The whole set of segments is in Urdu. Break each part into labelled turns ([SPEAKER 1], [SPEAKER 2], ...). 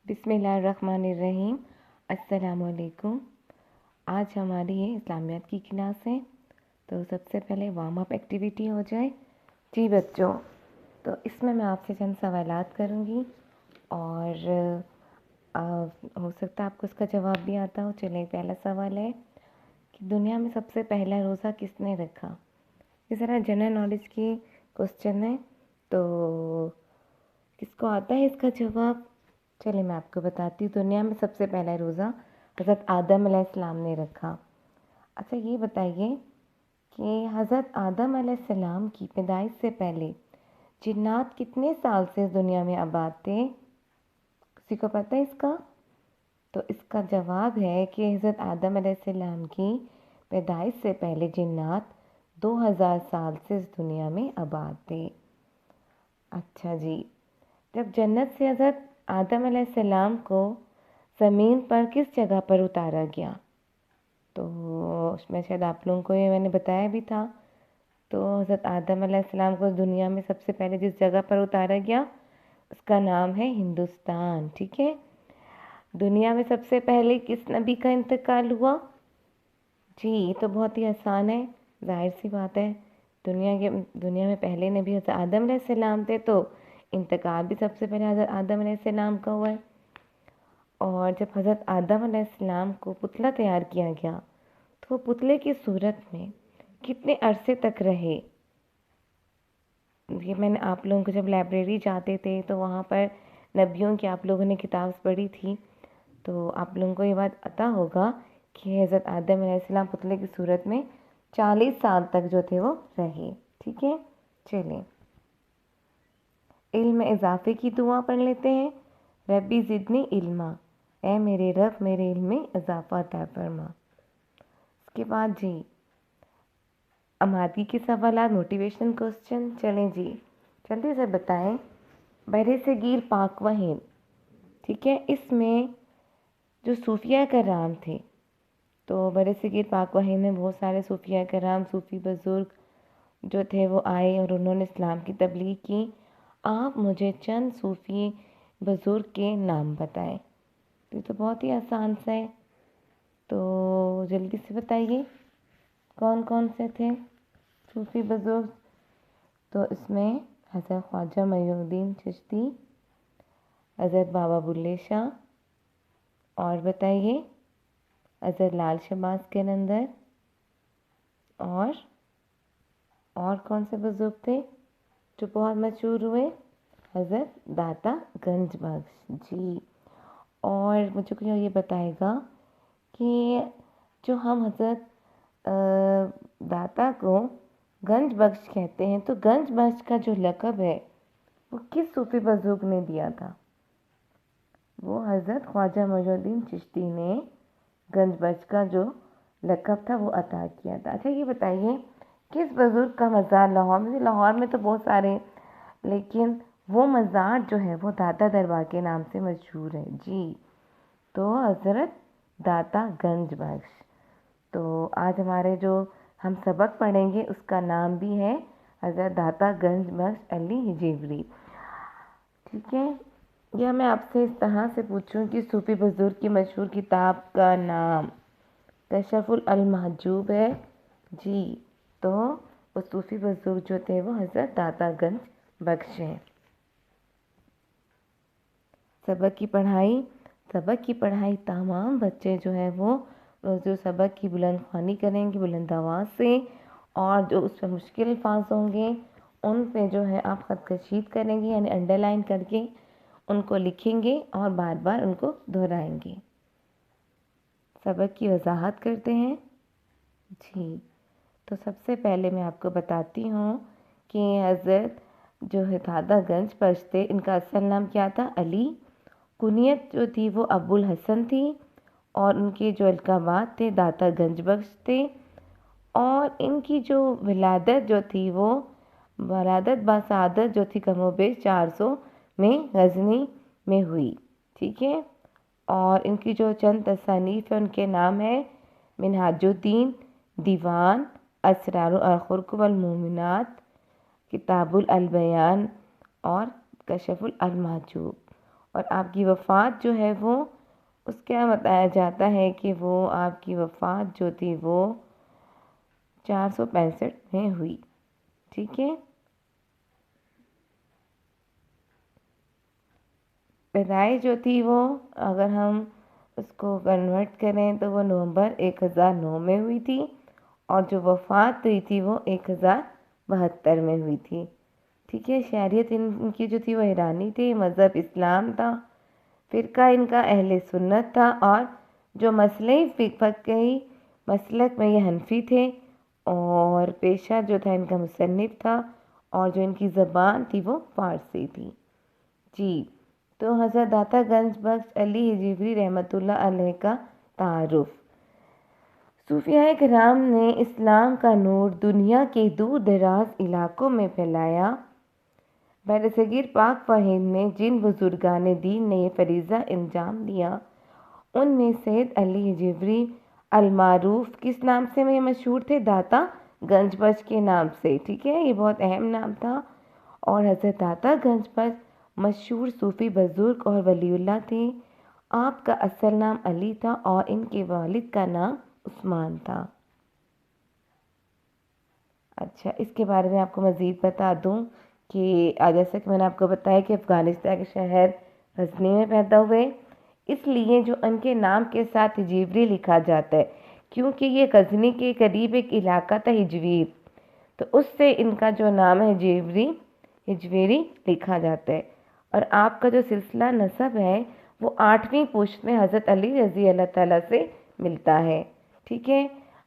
[SPEAKER 1] بسم اللہ الرحمن الرحیم۔ السلام علیکم۔ آج ہماری یہ اسلامیات کی کلاس ہے، تو سب سے پہلے وارم اپ ایکٹیویٹی ہو جائے۔ جی بچوں، تو اس میں آپ سے چند سوالات کروں گی اور ہو سکتا ہے آپ کو اس کا جواب بھی آتا ہو۔ چلیں، پہلا سوال ہے کہ دنیا میں سب سے پہلا روزہ کس نے رکھا؟ یہ ذرا جنرل نالج کی کوسچن ہے، تو کس کو آتا ہے اس کا جواب؟ چلے میں آپ کو بتاتی ہوں۔ دنیا میں سب سے پہلا روزہ حضرت آدم علیہ السلام نے رکھا۔ اچھا یہ بتائیے کہ حضرت آدم علیہ السلام کی پیدائش سے پہلے جنات کتنے سال سے اس دنیا میں آباد تھے؟ کسی کو پتہ ہے اس کا؟ تو اس کا جواب ہے کہ حضرت آدم علیہ السلام کی پیدائش سے پہلے جنات 2000 سال سے اس دنیا میں آباد تھے۔ اچھا جی، جب جنت سے حضرت آدم علیہ السلام کو زمین پر کس جگہ پر اتارا گیا؟ تو اس میں شاید آپ لوگوں کو یہ میں نے بتایا بھی تھا۔ تو حضرت آدم علیہ السلام کو دنیا میں سب سے پہلے جس جگہ پر اتارا گیا اس کا نام ہے ہندوستان، ٹھیک ہے؟ دنیا میں سب سے پہلے کس نبی کا انتقال ہوا؟ جی یہ تو بہت ہی آسان ہے، ظاہر سی بات ہے، دنیا میں پہلے نبی حضرت آدم علیہ السلام تھے، تو انتقال بھی سب سے پہلے حضرت آدم علیہ السلام کا ہوا ہے۔ اور جب حضرت آدم علیہ السلام کو پتلا تیار کیا گیا تو وہ پتلے کی صورت میں کتنے عرصے تک رہے؟ یہ میں نے آپ لوگوں کو جب لائبریری جاتے تھے تو وہاں پر نبیوں کی آپ لوگوں نے کتاب پڑھی تھی، تو آپ لوگوں کو یہ بات پتہ ہوگا کہ حضرت آدم علیہ السلام پتلے کی صورت میں 40 سال تک جو تھے وہ رہے، ٹھیک ہے؟ چلیں، علم اضافے کی دعا پڑھ لیتے ہیں۔ ربی زدنی علما، اے میرے رب میرے علم میں اضافہ عطا فرما۔ اس کے بعد جی امادی کے سوالات، موٹیویشن کوسچن۔ چلیں جی جلدی سے بتائیں، بر صغیر پاک و ہند، ٹھیک ہے، اس میں جو صوفیہ کرام تھے، تو بر صغیر پاک و ہند میں بہت سارے صوفیہ کرام، صوفی بزرگ جو تھے وہ آئے اور انہوں نے اسلام کی تبلیغ کی۔ آپ مجھے چند صوفی بزرگ کے نام بتائیں۔ یہ تو بہت ہی آسان سا ہے، تو جلدی سے بتائیے کون کون سے تھے صوفی بزرگ؟ تو اس میں حضرت خواجہ معین الدین چشتی، حضرت بابا بلے شاہ، اور بتائیے حضرت لال شہباز قلندر، اور کون سے بزرگ تھے جو بہت مشہور ہوئے؟ حضرت داتا گنج بخش، جی۔ اور مجھے کوئی یہ بتائے گا کہ جو ہم حضرت داتا کو گنج بخش کہتے ہیں، تو گنج بخش کا جو لقب ہے وہ کس صوفی بزرگ نے دیا تھا؟ وہ حضرت خواجہ معین الدین چشتی نے گنج بخش کا جو لقب تھا وہ عطا کیا تھا۔ اچھا یہ بتائیے کس بزرگ کا مزار لاہور میں تو بہت سارے، لیکن وہ مزار جو ہے وہ داتا دربار کے نام سے مشہور ہے؟ جی، تو حضرت داتا گنج بخش۔ تو آج ہمارے جو ہم سبق پڑھیں گے اس کا نام بھی ہے حضرت داتا گنج بخش علی ہجیوری، ٹھیک ہے؟ یا میں آپ سے اس طرح سے پوچھوں کہ صوفی بزرگ کی مشہور کتاب کا نام کشف المحجوب ہے؟ جی، تو وہ صوفی بزرگ جو تھے وہ حضرت داتا گنج بخش ہیں۔ سبق کی پڑھائی تمام بچے جو ہے وہ جو سبق کی بلند خوانی کریں گے بلند آواز سے، اور جو اس پہ مشکل الفاظ ہوں گے ان پہ جو ہے آپ خط کشید کریں گے، یعنی انڈر لائن کر کے ان کو لکھیں گے اور بار بار ان کو دہرائیں گے۔ سبق کی وضاحت کرتے ہیں۔ جی، تو سب سے پہلے میں آپ کو بتاتی ہوں کہ حضرت جو ہے داتا گنج بخش تھے، ان کا اصل نام کیا تھا؟ علی۔ کنیت جو تھی وہ ابو الحسن تھی، اور ان کے جو القابات تھے داتا گنج بخش تھے، اور ان کی جو ولادت جو تھی وہ ولادت بسعادت جو تھی کم و بیش 400 میں غزنی میں ہوئی، ٹھیک ہے؟ اور ان کی جو چند تصانیف ہیں ان کے نام ہیں منہاج الدین، دیوان، اسرار الخرق والمومنات، کتاب البیان اور کشف المحجوب۔ اور آپ کی وفات جو ہے وہ اس کا بتایا جاتا ہے کہ وہ آپ کی وفات جو تھی وہ 465 میں ہوئی. ٹھیک ہے. پیدائش جو تھی وہ اگر ہم اس کو کنورٹ کریں تو وہ نومبر 1009 میں ہوئی تھی، اور جو وفات ہوئی تھی وہ 1072 میں ہوئی تھی. ٹھیک ہے. شہریت ان کی جو تھی وہ ایرانی تھی، مذہب اسلام تھا، فرقہ ان کا اہل سنت تھا، اور جو فقہی مسلک میں یہ حنفی تھے، اور پیشہ جو تھا ان کا مصنف تھا، اور جو ان کی زبان تھی وہ فارسی تھی. جی. تو حضرت داتا گنج بخش علی ہجویری رحمۃ اللہ علیہ کا تعارف. صوفیاء کرام نے اسلام کا نور دنیا کے دور دراز علاقوں میں پھیلایا. برصغیر پاک و ہند میں جن بزرگان دین نے یہ فریضہ انجام دیا ان میں سید علی ہجویری المعروف کس نام سے میں مشہور تھے؟ داتا گنج بخش کے نام سے. ٹھیک ہے. یہ بہت اہم نام تھا. اور حضرت داتا گنج بخش مشہور صوفی بزرگ اور ولی اللہ تھے. آپ کا اصل نام علی تھا اور ان کے والد کا نام عثمان تھا. اچھا، اس کے بارے میں آپ کو مزید بتا دوں کہ جیسا کہ میں نے آپ کو بتایا کہ افغانستان کے شہر غزنی میں پیدا ہوئے، اس لیے جو ان کے نام کے ساتھ ہجویری لکھا جاتا ہے کیونکہ یہ غزنی کے قریب ایک علاقہ تھا ہجویر، تو اس سے ان کا جو نام ہے ہجویری لکھا جاتا ہے. اور آپ کا جو سلسلہ نسب ہے وہ 8ویں پشت میں حضرت علی رضی اللہ تعالیٰ سے ملتا ہے. ٹھیک ہے.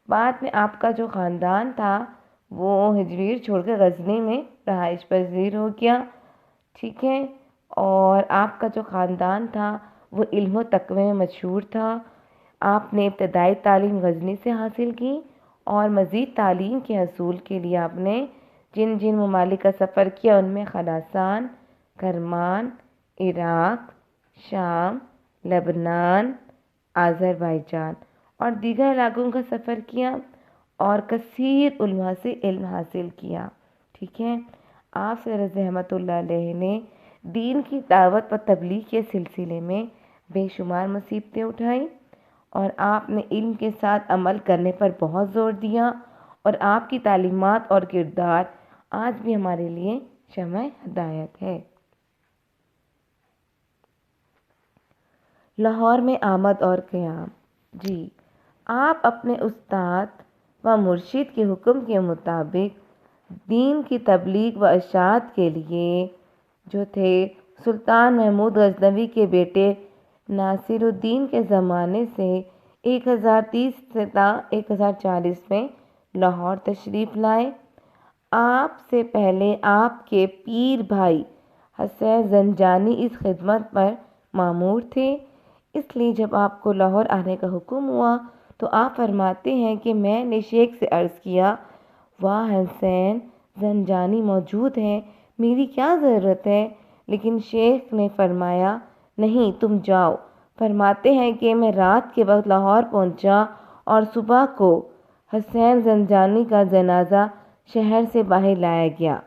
[SPEAKER 1] بعد میں آپ کا جو خاندان تھا وہ ہجویر چھوڑ کر غزنی میں رہائش پذیر ہو گیا. ٹھیک ہے. اور آپ کا جو خاندان تھا وہ علم و تقوی میں مشہور تھا. آپ نے ابتدائی تعلیم غزنی سے حاصل کی اور مزید تعلیم کے حصول کے لیے آپ نے جن جن ممالک کا سفر کیا ان میں خراسان، کرمان، عراق، شام، لبنان، آذربائیجان اور دیگر علاقوں کا سفر کیا اور کثیر علماء سے علم حاصل کیا. ٹھیک ہے. آپ سے رحمۃ اللہ علیہ نے دین کی دعوت و تبلیغ کے سلسلے میں بے شمار مصیبتیں اٹھائیں اور آپ نے علم کے ساتھ عمل کرنے پر بہت زور دیا، اور آپ کی تعلیمات اور کردار آج بھی ہمارے لیے شمع ہدایت ہے. لاہور میں آمد اور قیام. جی. آپ اپنے استاد و مرشد کے حکم کے مطابق دین کی تبلیغ و اشاعت کے لیے جو تھے سلطان محمود غزنوی کے بیٹے ناصر الدین کے زمانے سے 1030 سے تا 1040 میں لاہور تشریف لائے. آپ سے پہلے آپ کے پیر بھائی حسین زنجانی اس خدمت پر مامور تھے، اس لیے جب آپ کو لاہور آنے کا حکم ہوا تو آپ فرماتے ہیں کہ میں نے شیخ سے عرض کیا، واہ حسین زنجانی موجود ہیں، میری کیا ضرورت ہے؟ لیکن شیخ نے فرمایا نہیں، تم جاؤ. فرماتے ہیں کہ میں رات کے وقت لاہور پہنچا اور صبح کو حسین زنجانی کا جنازہ شہر سے باہر لایا گیا.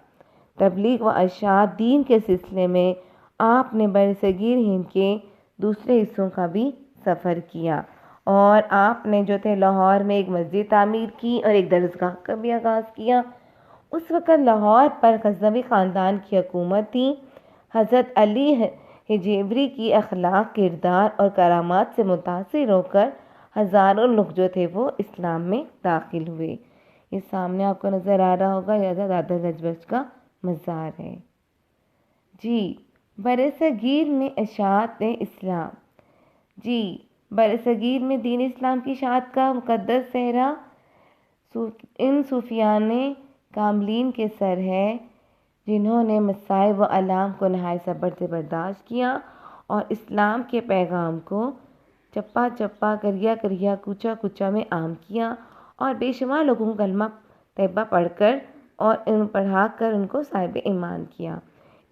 [SPEAKER 1] تبلیغ و اشاعت دین کے سلسلے میں آپ نے برصغیر ہند کے دوسرے حصوں کا بھی سفر کیا، اور آپ نے جو تھے لاہور میں ایک مسجد تعمیر کی اور ایک درسگاہ کا بھی آغاز کیا. اس وقت لاہور پر غزنوی خاندان کی حکومت تھی. حضرت علی ہجویری کی اخلاق، کردار اور کرامات سے متاثر ہو کر ہزاروں لوگ جو تھے وہ اسلام میں داخل ہوئے. یہ سامنے آپ کو نظر آ رہا ہوگا، یہ حضرت داتا گنج بخش کا مزار ہے. جی. برصغیر میں اشاعت اسلام. جی. برصغیر میں دین اسلام کی اشاعت کا مقدس صحرا ان صوفیان کاملین کے سر ہے جنہوں نے مصائب و آلام کو نہایت صبر سے برداشت کیا اور اسلام کے پیغام کو چپا چپا، کریا کریا، کوچا کوچا میں عام کیا، اور بے شمار لوگوں کو کلمہ طیبہ پڑھا کر ان کو صاحب ایمان کیا.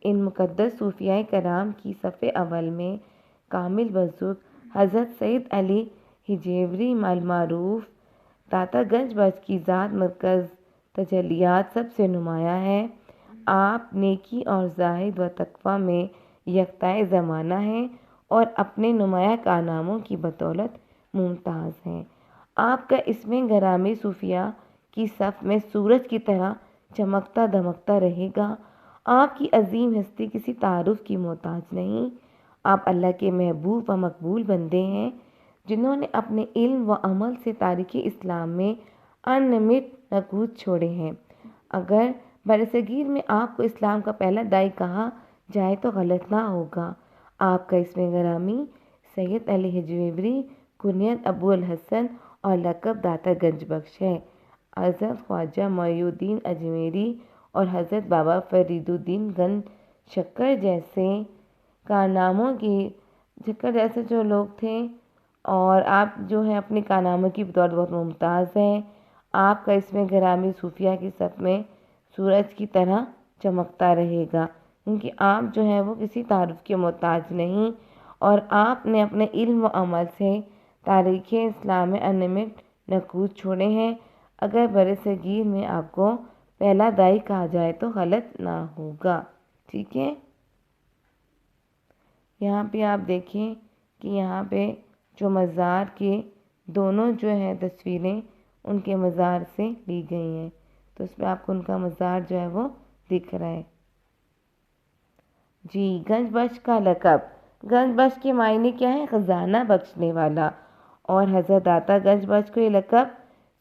[SPEAKER 1] ان مقدس صوفیاء کرام کی صف اول میں کامل بزرگ حضرت سید علی ہجویری المعروف داتا گنج بخش کی ذات مرکز تجلیات سب سے نمایاں ہے. آپ نیکی اور زاہد و تقوی میں یکتائے زمانہ ہیں اور اپنے نمایاں کارناموں کی بدولت ممتاز ہیں۔ آپ کا اسم گرامی صوفیہ کی صف میں سورج کی طرح چمکتا دمکتا رہے گا۔ آپ کی عظیم ہستی کسی تعارف کی محتاج نہیں۔ آپ اللہ کے محبوب و مقبول بندے ہیں جنہوں نے اپنے علم و عمل سے تاریخ اسلام میں انمٹ نقوش چھوڑے ہیں۔ اگر برصغیر میں آپ کو اسلام کا پہلا داعی کہا جائے تو غلط نہ ہوگا۔ آپ کا اسم گرامی سید علی ہجویری، کنیت ابو الحسن اور لقب داتا گنج بخش ہے۔ حضرت خواجہ معین الدین اجمیری اور حضرت بابا فرید الدین گنج شکر جیسے جو لوگ تھے، اور آپ جو ہیں اپنے کارناموں کی بدولت بہت ممتاز ہیں۔ آپ کا اسم گرامی صوفیہ کی صف میں سورج کی طرح چمکتا رہے گا، کیونکہ آپ جو ہیں وہ کسی تعارف کے محتاج نہیں، اور آپ نے اپنے علم و عمل سے تاریخ اسلام میں انمٹ نقوش چھوڑے ہیں۔ اگر برصغیر میں آپ کو پہلا داعی کہا جائے تو غلط نہ ہوگا۔ ٹھیک ہے، یہاں پہ آپ دیکھیں کہ یہاں پہ جو مزار کے دونوں جو ہیں تصویریں ان کے مزار سے لی گئی ہیں، تو اس میں آپ کو ان کا مزار جو ہے وہ دکھ رہا ہے۔ جی، گنج بخش کا لقب۔ گنج بخش کے معنی کیا ہے؟ خزانہ بخشنے والا۔ اور حضرت داتا گنج بخش کو یہ لقب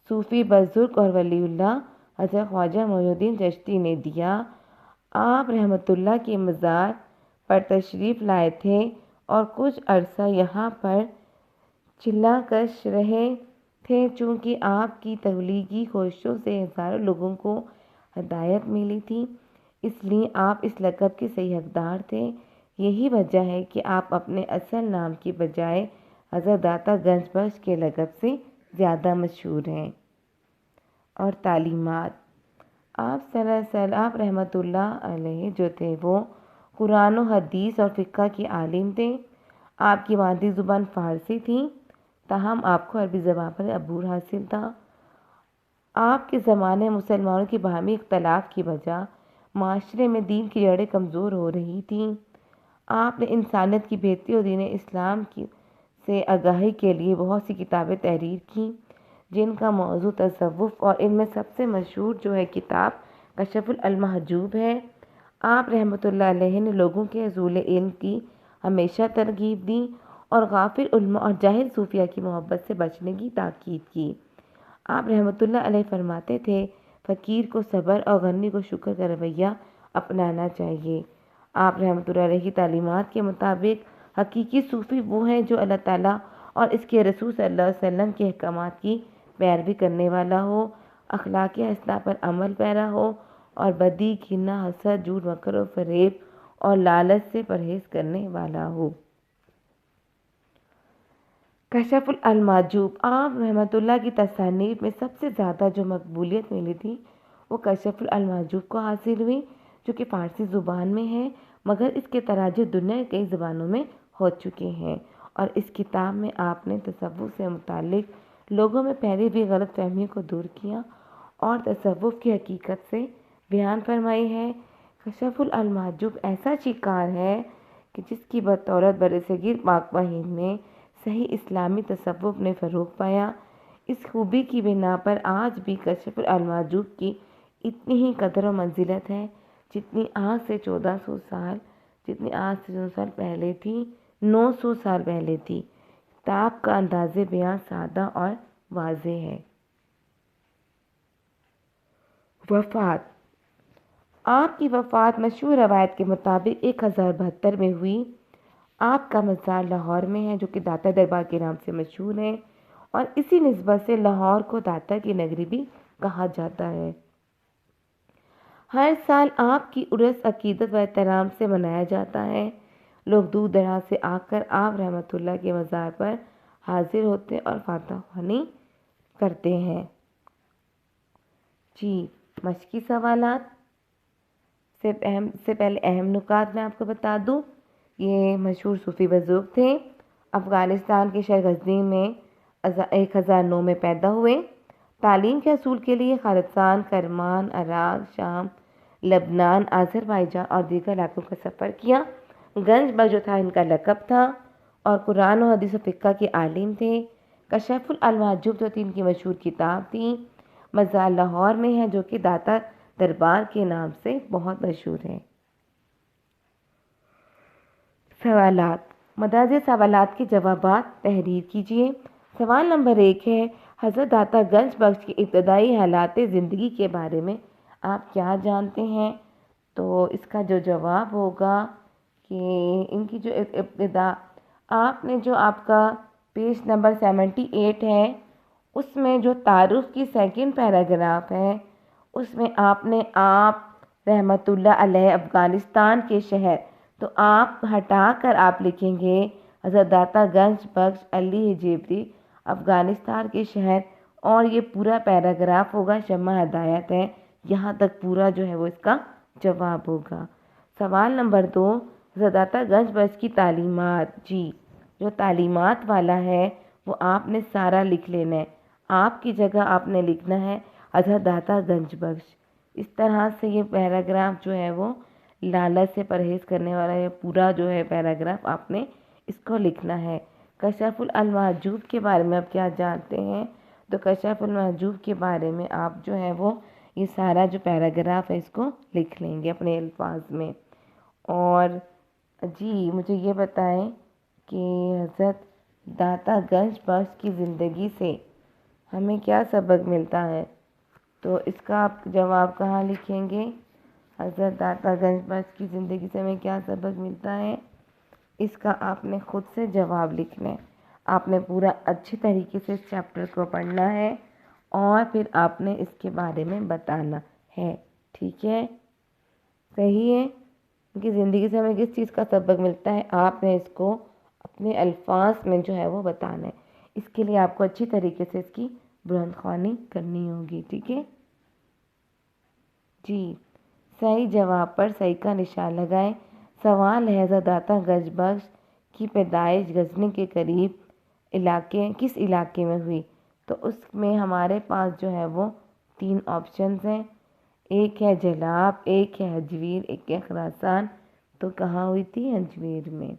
[SPEAKER 1] صوفی بزرگ اور ولی اللہ حضرت خواجہ معین الدین چشتی نے دیا۔ آپ رحمۃ اللہ کے مزار پر تشریف لائے تھے اور کچھ عرصہ یہاں پر چلا کش رہے تھے۔ چونکہ آپ کی تبلیغی کوششوں سے ہزاروں لوگوں کو ہدایت ملی تھی، اس لیے آپ اس لقب کے صحیح حقدار تھے۔ یہی وجہ ہے کہ آپ اپنے اصل نام کی بجائے حضرت داتا گنج بخش کے لقب سے زیادہ مشہور ہیں۔ اور تعلیمات۔ آپ رحمۃ اللہ علیہ جو تھے وہ قرآن و حدیث اور فقہ کے عالم تھے۔ آپ کی مادری زبان فارسی تھی، تاہم آپ کو عربی زبان پر عبور حاصل تھا۔ آپ کے زمانے میں مسلمانوں کے باہمی اختلاف کی وجہ معاشرے میں دین کی جڑیں کمزور ہو رہی تھیں۔ آپ نے انسانیت کی بہتری اور دین اسلام سے آگاہی کے لیے بہت سی کتابیں تحریر کیں، جن کا موضوع تصوف اور ان میں سب سے مشہور جو ہے کتاب کشف المحجوب ہے۔ آپ رحمۃ اللہ علیہ نے لوگوں کے حصول علم کی ہمیشہ ترغیب دی اور غافل علماء اور جاہل صوفیہ کی محبت سے بچنے کی تاکید کی۔ آپ رحمۃ اللہ علیہ فرماتے تھے، فقیر کو صبر اور غنی کو شکر کا رویہ اپنانا چاہیے۔ آپ رحمۃ اللہ علیہ کی تعلیمات کے مطابق حقیقی صوفی وہ ہیں جو اللہ تعالیٰ اور اس کے رسول صلی اللہ علیہ وسلم کے احکامات کی پیروی کرنے والا ہو، اخلاق حسنہ پر عمل پیرا ہو، اور بدی، گھنا، حسد، جھوٹ، مکر و فریب اور لالچ سے پرہیز کرنے والا ہو۔ کشف المحجوب۔ آپ رحمۃ اللہ کی تصانیف میں سب سے زیادہ جو مقبولیت ملی تھی وہ کشف المحجوب کو حاصل ہوئی، جو کہ فارسی زبان میں ہے، مگر اس کے تراجم دنیا کی کئی زبانوں میں ہو چکے ہیں۔ اور اس کتاب میں آپ نے تصوف سے متعلق لوگوں میں پہلے بھی غلط فہمیوں کو دور کیا اور تصوف کی حقیقت سے بیان فرمائی ہے۔ کشف المحجوب ایسا شکار ہے کہ جس کی بدولت برصغیر پاک و ہند میں صحیح اسلامی تصوف نے فروغ پایا۔ اس خوبی کی بنا پر آج بھی کشف المحجوب کی اتنی ہی قدر و منزلت ہے جتنی آج سے 1400 سال پہلے تھی، 900 سال پہلے تھی۔ کتاب کا انداز بیان سادہ اور واضح ہے۔ وفات۔ آپ کی وفات مشہور روایت کے مطابق 1072 میں ہوئی۔ آپ کا مزار لاہور میں ہے، جو کہ داتا دربار کے نام سے مشہور ہے، اور اسی نسبت سے لاہور کو داتا کی نگری بھی کہا جاتا ہے۔ ہر سال آپ کی عرس عقیدت و احترام سے منایا جاتا ہے۔ لوگ دور دراز سے آ کر آپ رحمۃ اللہ کے مزار پر حاضر ہوتے اور فاتح خوانی کرتے ہیں۔ جی، مشقی سوالات سے پہلے اہم نکات میں آپ کو بتا دوں۔ یہ مشہور صوفی بزرگ تھے، افغانستان کے شہر غزنی میں 1009 میں پیدا ہوئے۔ تعلیم کے حصول کے لیے خراسان، کرمان، عراق، شام، لبنان، آذربائیجان اور دیگر علاقوں کا سفر کیا۔ گنج بخش جو تھا ان کا لقب تھا اور قرآن و حدیث و فقہ کے عالم تھے۔ کشف المحجوب جو تھی ان کی مشہور کتاب تھی۔ مزار لاہور میں ہے جو کہ داتا دربار کے نام سے بہت مشہور ہے۔ سوالات، متعدد سوالات کے جوابات تحریر کیجیے۔ سوال نمبر 1 ہے، حضرت داتا گنج بخش کے ابتدائی حالات زندگی کے بارے میں آپ کیا جانتے ہیں؟ تو اس کا جو جواب ہوگا کہ ان کی جو ابتدا، آپ نے جو آپ کا پیج نمبر 78 ہے اس میں جو تعارف کی سیکنڈ پیراگراف ہے اس میں آپ نے آپ رحمۃ اللہ علیہ افغانستان کے شہر، تو آپ ہٹا کر آپ لکھیں گے حضرت داتا گنج بخش علی ہجویری افغانستان کے شہر، اور یہ پورا پیراگراف ہوگا، شمع ہدایت ہے، یہاں تک پورا جو ہے وہ اس کا جواب ہوگا۔ سوال نمبر 2، حضرت داتا گنج بخش کی تعلیمات، جی جو تعلیمات والا ہے وہ آپ نے سارا لکھ لینا ہے، آپ کی جگہ آپ نے لکھنا ہے حضرت داتا گنج بخش۔ اس طرح سے یہ پیراگراف جو ہے وہ لالچ سے پرہیز کرنے والا ہے، پورا جو ہے پیراگراف آپ نے اس کو لکھنا ہے۔ کشف المحجوب کے بارے میں آپ کیا جانتے ہیں؟ تو کشف المحجوب کے بارے میں آپ جو ہے وہ یہ سارا جو پیراگراف ہے اس کو لکھ لیں گے اپنے الفاظ میں۔ اور جی مجھے یہ بتائیں کہ حضرت داتا گنج بخش کی زندگی سے ہمیں کیا سبق ملتا ہے؟ تو اس کا آپ جواب کہاں لکھیں گے؟ حضرت داتا گنج بخش کی زندگی سے ہمیں کیا سبق ملتا ہے، اس کا آپ نے خود سے جواب لکھنا ہے۔ آپ نے پورا اچھی طریقے سے اس چیپٹر کو پڑھنا ہے اور پھر آپ نے اس کے بارے میں بتانا ہے، ٹھیک ہے؟ صحیح ہے؟ ان کی زندگی سے ہمیں کس چیز کا سبق ملتا ہے، آپ نے اس کو اپنے الفاظ میں جو ہے وہ بتانا ہے۔ اس کے لیے آپ کو اچھی طریقے سے اس کی بلند خوانی کرنی ہوگی، ٹھیک ہے؟ جی صحیح جواب پر صحیح کا نشان لگائیں۔ سوال ہے، حضرت داتا گنج بخش کی پیدائش غزنی کے قریب کس علاقے میں ہوئی؟ تو اس میں ہمارے پاس جو ہے وہ 3 آپشنز ہیں، ایک ہے جلاب، ایک ہے حجویر، ایک ہے خراسان۔ تو کہاں ہوئی تھی؟ حجویر میں۔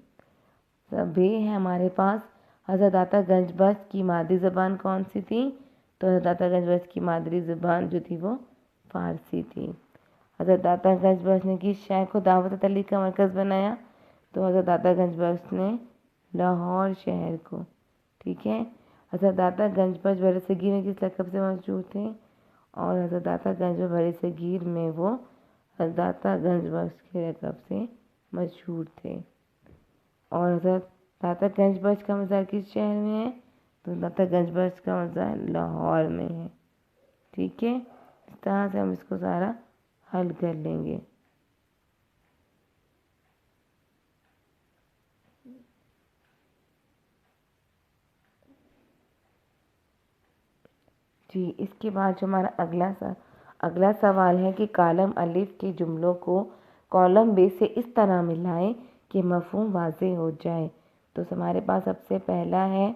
[SPEAKER 1] اب یہ ہے ہمارے پاس حضرت داتا گنج بخش کی مادری زبان کون سی تھی؟ تو حضرت داتا گنج بخش کی مادری زبان جو تھی وہ فارسی تھی۔ حضرت داتا گنج بخش نے کس شہر کو دعوت تبلیغ کا مرکز بنایا؟ تو حضرت داتا گنج بخش نے لاہور شہر کو، ٹھیک ہے؟ حضرت داتا گنج بخش بر صغیر میں کس لقب سے مشہور تھے؟ اور حضرت داتا گنج بخش بر صغیر میں وہ حضرت داتا گنج بخش کے لقب سے مشہور تھے۔ اور حضرت داتا گنج بخش کا مزار کس شہر میں ہے؟ تو داتا گنج بخش کا مزار لاہور میں ہے، ٹھیک ہے؟ اس طرح سے ہم اس کو سارا حل کر لیں گے۔ جی اس کے بعد جو ہمارا اگلا سوال ہے کہ کالم الف کے جملوں کو کالم بے سے اس طرح ملائیں کہ مفہوم واضح ہو جائے۔ تو ہمارے پاس سب سے پہلا ہے،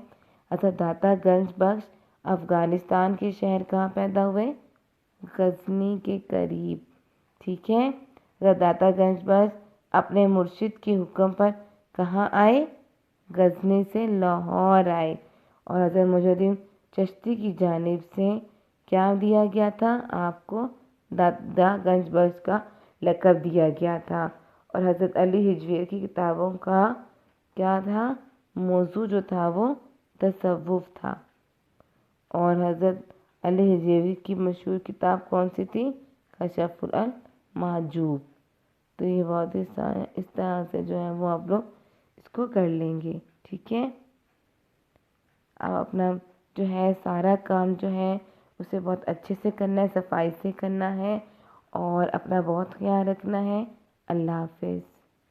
[SPEAKER 1] حضرت داتا گنج بخش افغانستان کے شہر کہاں پیدا ہوئے؟ غزنی کے قریب، ٹھیک ہے؟ حضرت داتا گنج بخش اپنے مرشد کے حکم پر کہاں آئے؟ غزنی سے لاہور آئے۔ اور حضرت محی الدین چشتی کی جانب سے کیا دیا گیا تھا آپ کو؟ داتا گنج بخش کا لقب دیا گیا تھا۔ اور حضرت علی ہجویری کی کتابوں کا کیا تھا؟ موضوع جو تھا وہ تصوف تھا۔ اور حضرت علی ہجویری کی مشہور کتاب کون سی تھی؟ کشف المحجوب۔ تو یہ بہت اس طرح سے جو ہے وہ آپ لوگ اس کو کر لیں گے، ٹھیک ہے؟ اب اپنا جو ہے سارا کام جو ہے اسے بہت اچھے سے کرنا ہے، صفائی سے کرنا ہے اور اپنا بہت خیال رکھنا ہے۔ اللہ حافظ۔